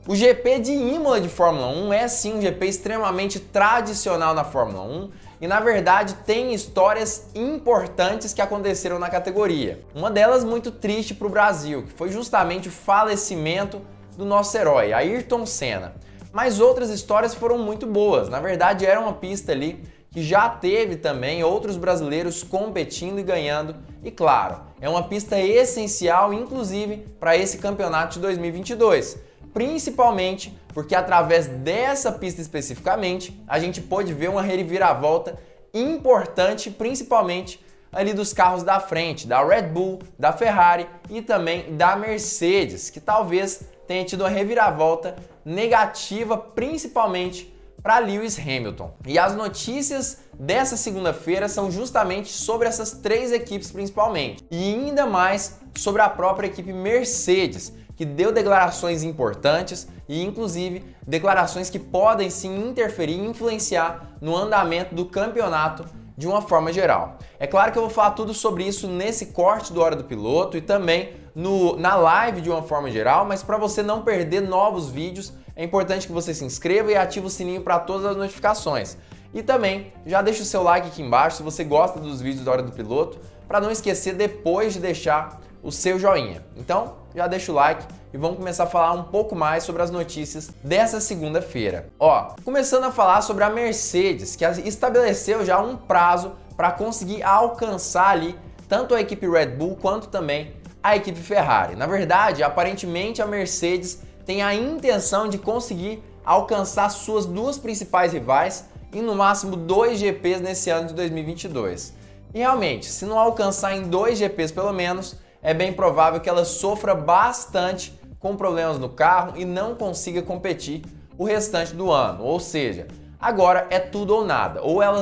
O GP de Imola de Fórmula 1 é sim um GP extremamente tradicional na Fórmula 1 e na verdade tem histórias importantes que aconteceram na categoria. Uma delas muito triste para o Brasil, que foi justamente o falecimento do nosso herói, Ayrton Senna. Mas outras histórias foram muito boas, na verdade era uma pista ali que já teve também outros brasileiros competindo e ganhando, e claro, é uma pista essencial inclusive para esse campeonato de 2022. Principalmente porque através dessa pista especificamente, a gente pôde ver uma reviravolta importante, principalmente ali dos carros da frente, da Red Bull, da Ferrari e também da Mercedes, que talvez tenha tido uma reviravolta negativa, principalmente para Lewis Hamilton. E as notícias dessa segunda-feira são justamente sobre essas três equipes principalmente, e ainda mais sobre a própria equipe Mercedes, que deu declarações importantes e inclusive declarações que podem sim interferir e influenciar no andamento do campeonato de uma forma geral. É claro que eu vou falar tudo sobre isso nesse corte do Hora do Piloto e também na live de uma forma geral, mas para você não perder novos vídeos, é importante que você se inscreva e ative o sininho para todas as notificações. E também já deixa o seu like aqui embaixo se você gosta dos vídeos da Hora do Piloto, para não esquecer depois de deixar o seu joinha. Então, já deixa o like e vamos começar a falar um pouco mais sobre as notícias dessa segunda-feira. Começando a falar sobre a Mercedes, que estabeleceu já um prazo para conseguir alcançar ali tanto a equipe Red Bull quanto também a equipe Ferrari. Na verdade, aparentemente a Mercedes tem a intenção de conseguir alcançar suas duas principais rivais em no máximo 2 GPs nesse ano de 2022. E realmente, se não alcançar em 2 GPs pelo menos, é bem provável que ela sofra bastante com problemas no carro e não consiga competir o restante do ano. Ou seja, agora é tudo ou nada. Ou ela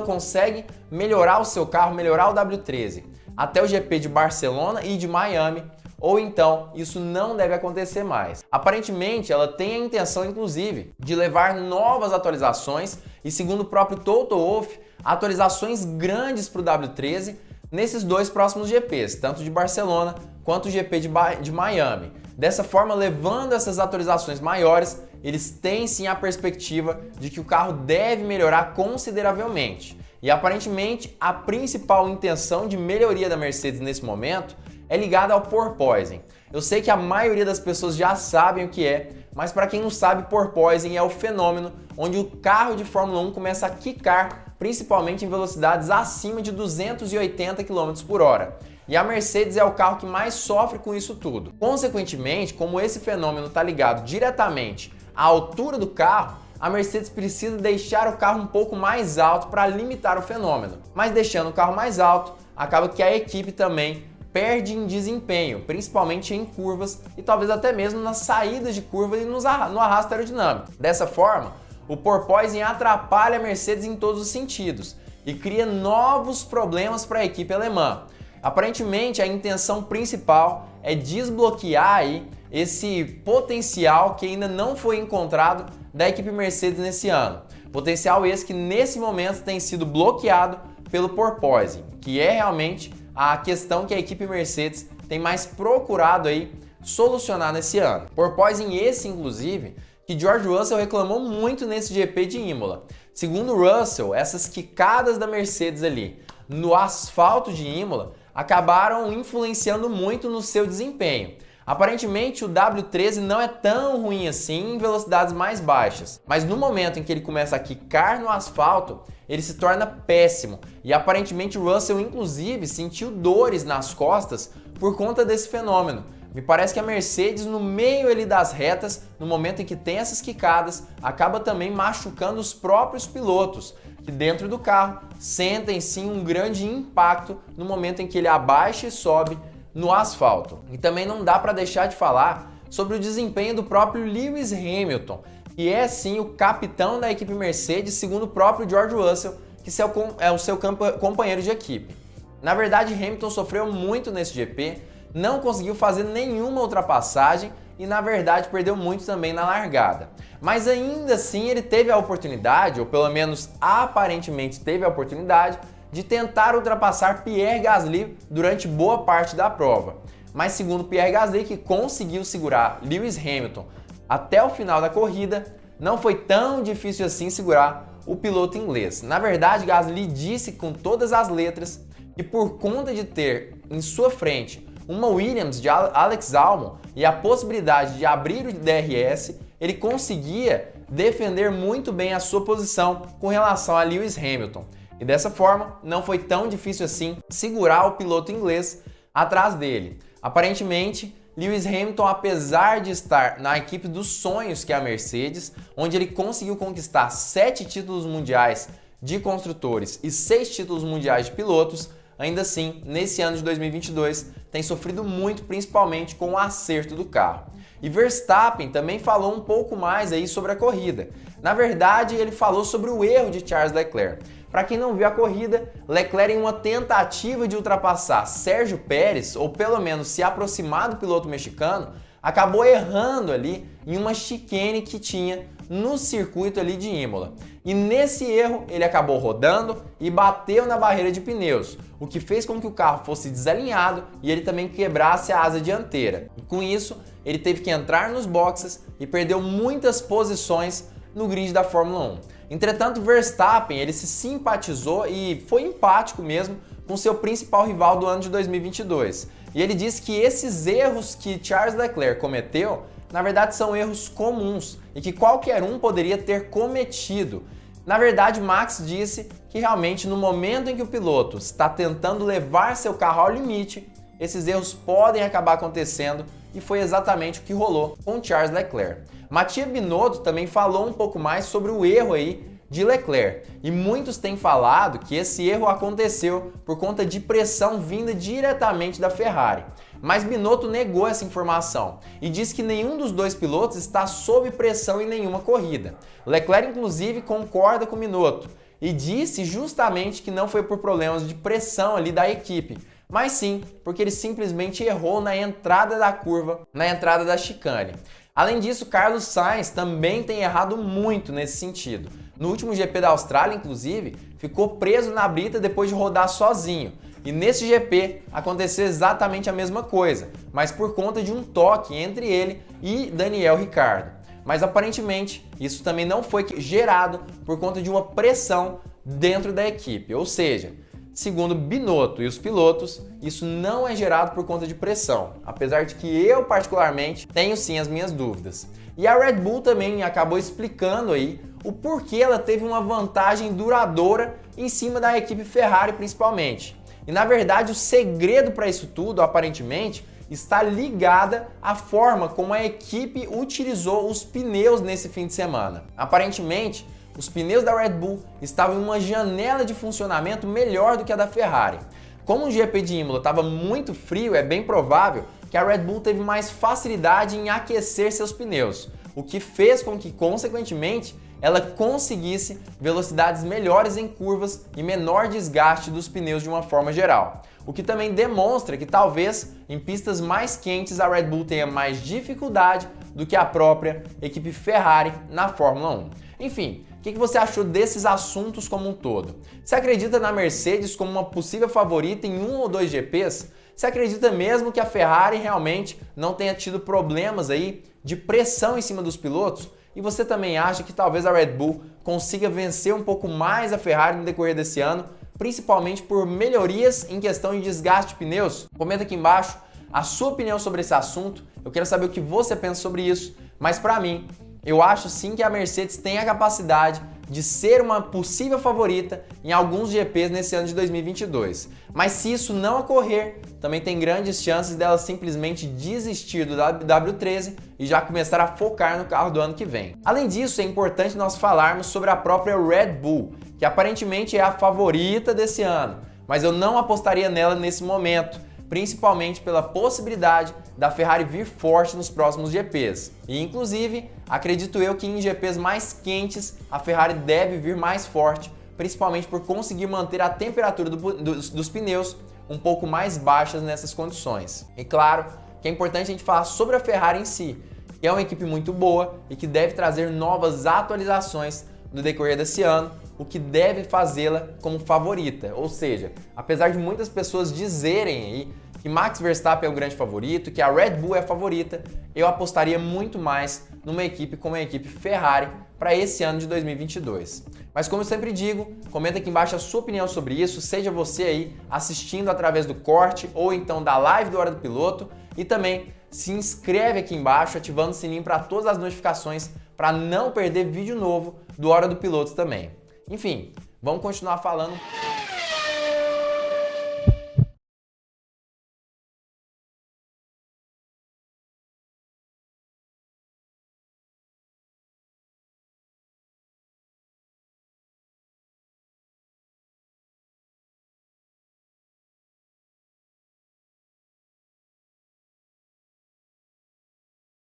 consegue melhorar o seu carro, melhorar o W13 até o GP de Barcelona e de Miami, ou então isso não deve acontecer mais. Aparentemente, ela tem a intenção, inclusive, de levar novas atualizações e, segundo o próprio Toto Wolff, atualizações grandes para o W13 nesses 2 próximos GPs, tanto de Barcelona quanto o GP de Miami. Dessa forma, levando essas atualizações maiores, eles têm sim a perspectiva de que o carro deve melhorar consideravelmente. E aparentemente, a principal intenção de melhoria da Mercedes nesse momento é ligada ao porpoising. Eu sei que a maioria das pessoas já sabem o que é, mas para quem não sabe, porpoising é o fenômeno onde o carro de Fórmula 1 começa a quicar, principalmente em velocidades acima de 280 km por hora. E a Mercedes é o carro que mais sofre com isso tudo. Consequentemente, como esse fenômeno está ligado diretamente à altura do carro, a Mercedes precisa deixar o carro um pouco mais alto para limitar o fenômeno. Mas deixando o carro mais alto, acaba que a equipe também perde em desempenho, principalmente em curvas e talvez até mesmo nas saídas de curva e no arrasto aerodinâmico. Dessa forma, o porpoising atrapalha a Mercedes em todos os sentidos e cria novos problemas para a equipe alemã. Aparentemente, a intenção principal é desbloquear aí esse potencial que ainda não foi encontrado da equipe Mercedes nesse ano. Potencial esse que nesse momento tem sido bloqueado pelo porpoising, que é realmente a questão que a equipe Mercedes tem mais procurado aí solucionar nesse ano. Porpoising esse, inclusive, que George Russell reclamou muito nesse GP de Imola. Segundo Russell, essas quicadas da Mercedes ali no asfalto de Imola acabaram influenciando muito no seu desempenho. Aparentemente o W13 não é tão ruim assim em velocidades mais baixas, mas no momento em que ele começa a quicar no asfalto, ele se torna péssimo e aparentemente o Russell inclusive sentiu dores nas costas por conta desse fenômeno. Me parece que a Mercedes no meio ali das retas, no momento em que tem essas quicadas, acaba também machucando os próprios pilotos, que dentro do carro sentem sim um grande impacto no momento em que ele abaixa e sobe no asfalto. E também não dá para deixar de falar sobre o desempenho do próprio Lewis Hamilton, que é sim o capitão da equipe Mercedes, segundo o próprio George Russell, que é o seu companheiro de equipe. Na verdade, Hamilton sofreu muito nesse GP, não conseguiu fazer nenhuma ultrapassagem e na verdade perdeu muito também na largada. Mas ainda assim ele teve a oportunidade, ou pelo menos aparentemente teve a oportunidade, de tentar ultrapassar Pierre Gasly durante boa parte da prova. mas segundo Pierre Gasly, que conseguiu segurar Lewis Hamilton até o final da corrida, não foi tão difícil assim segurar o piloto inglês. Na verdade, Gasly disse com todas as letras que por conta de ter em sua frente uma Williams de Alex Albon e a possibilidade de abrir o DRS, ele conseguia defender muito bem a sua posição com relação a Lewis Hamilton. E dessa forma, não foi tão difícil assim segurar o piloto inglês atrás dele. Aparentemente, Lewis Hamilton, apesar de estar na equipe dos sonhos que é a Mercedes, onde ele conseguiu conquistar 7 títulos mundiais de construtores e 6 títulos mundiais de pilotos, ainda assim, nesse ano de 2022, tem sofrido muito, principalmente com o acerto do carro. E Verstappen também falou um pouco mais aí sobre a corrida. Na verdade, ele falou sobre o erro de Charles Leclerc. Para quem não viu a corrida, Leclerc, em uma tentativa de ultrapassar Sérgio Pérez, ou pelo menos se aproximar do piloto mexicano, acabou errando ali em uma chicane que tinha no circuito ali de Imola. E nesse erro, ele acabou rodando e bateu na barreira de pneus, o que fez com que o carro fosse desalinhado e ele também quebrasse a asa dianteira. E com isso, ele teve que entrar nos boxes e perdeu muitas posições no grid da Fórmula 1. Entretanto, Verstappen, ele se simpatizou e foi empático mesmo com seu principal rival do ano de 2022. E ele disse que esses erros que Charles Leclerc cometeu, na verdade são erros comuns e que qualquer um poderia ter cometido. Na verdade, Max disse que realmente no momento em que o piloto está tentando levar seu carro ao limite, esses erros podem acabar acontecendo e foi exatamente o que rolou com Charles Leclerc. Mattia Binotto também falou um pouco mais sobre o erro aí de Leclerc, e muitos têm falado que esse erro aconteceu por conta de pressão vinda diretamente da Ferrari. Mas Binotto negou essa informação e diz que nenhum dos dois pilotos está sob pressão em nenhuma corrida. Leclerc, inclusive, concorda com Binotto e disse justamente que não foi por problemas de pressão ali da equipe, mas sim porque ele simplesmente errou na entrada da curva, na entrada da chicane. Além disso, Carlos Sainz também tem errado muito nesse sentido. No último GP da Austrália, inclusive, ficou preso na brita depois de rodar sozinho. E nesse GP aconteceu exatamente a mesma coisa, mas por conta de um toque entre ele e Daniel Ricciardo. Mas aparentemente isso também não foi gerado por conta de uma pressão dentro da equipe, ou seja, segundo Binotto e os pilotos, isso não é gerado por conta de pressão, apesar de que eu particularmente tenho sim as minhas dúvidas. E a Red Bull também acabou explicando aí o porquê ela teve uma vantagem duradoura em cima da equipe Ferrari principalmente. E na verdade o segredo para isso tudo, aparentemente, está ligada à forma como a equipe utilizou os pneus nesse fim de semana. Aparentemente, os pneus da Red Bull estavam em uma janela de funcionamento melhor do que a da Ferrari. Como o GP de Imola estava muito frio, é bem provável que a Red Bull teve mais facilidade em aquecer seus pneus, o que fez com que, consequentemente, ela conseguisse velocidades melhores em curvas e menor desgaste dos pneus de uma forma geral. O que também demonstra que talvez em pistas mais quentes a Red Bull tenha mais dificuldade do que a própria equipe Ferrari na Fórmula 1. Enfim, o que você achou desses assuntos como um todo? Você acredita na Mercedes como uma possível favorita em 1 ou 2 GPs? Você acredita mesmo que a Ferrari realmente não tenha tido problemas aí de pressão em cima dos pilotos? E você também acha que talvez a Red Bull consiga vencer um pouco mais a Ferrari no decorrer desse ano, principalmente por melhorias em questão de desgaste de pneus? Comenta aqui embaixo a sua opinião sobre esse assunto, eu quero saber o que você pensa sobre isso, mas para mim, eu acho sim que a Mercedes tem a capacidade de ser uma possível favorita em alguns GPs nesse ano de 2022. Mas se isso não ocorrer, também tem grandes chances dela simplesmente desistir do W13 e já começar a focar no carro do ano que vem. Além disso, é importante nós falarmos sobre a própria Red Bull, que aparentemente é a favorita desse ano, mas eu não apostaria nela nesse momento, principalmente pela possibilidade da Ferrari vir forte nos próximos GPs. E inclusive, acredito eu que em GPs mais quentes a Ferrari deve vir mais forte, principalmente por conseguir manter a temperatura dos pneus um pouco mais baixas nessas condições. E claro que é importante a gente falar sobre a Ferrari em si, que é uma equipe muito boa e que deve trazer novas atualizações no decorrer desse ano, o que deve fazê-la como favorita. Ou seja, apesar de muitas pessoas dizerem aí que Max Verstappen é o grande favorito, que a Red Bull é a favorita, eu apostaria muito mais numa equipe como a equipe Ferrari para esse ano de 2022. Mas como eu sempre digo, comenta aqui embaixo a sua opinião sobre isso, seja você aí assistindo através do corte ou então da live do Hora do Piloto, e também se inscreve aqui embaixo ativando o sininho para todas as notificações para não perder vídeo novo do Hora do Piloto também. Enfim, vamos continuar falando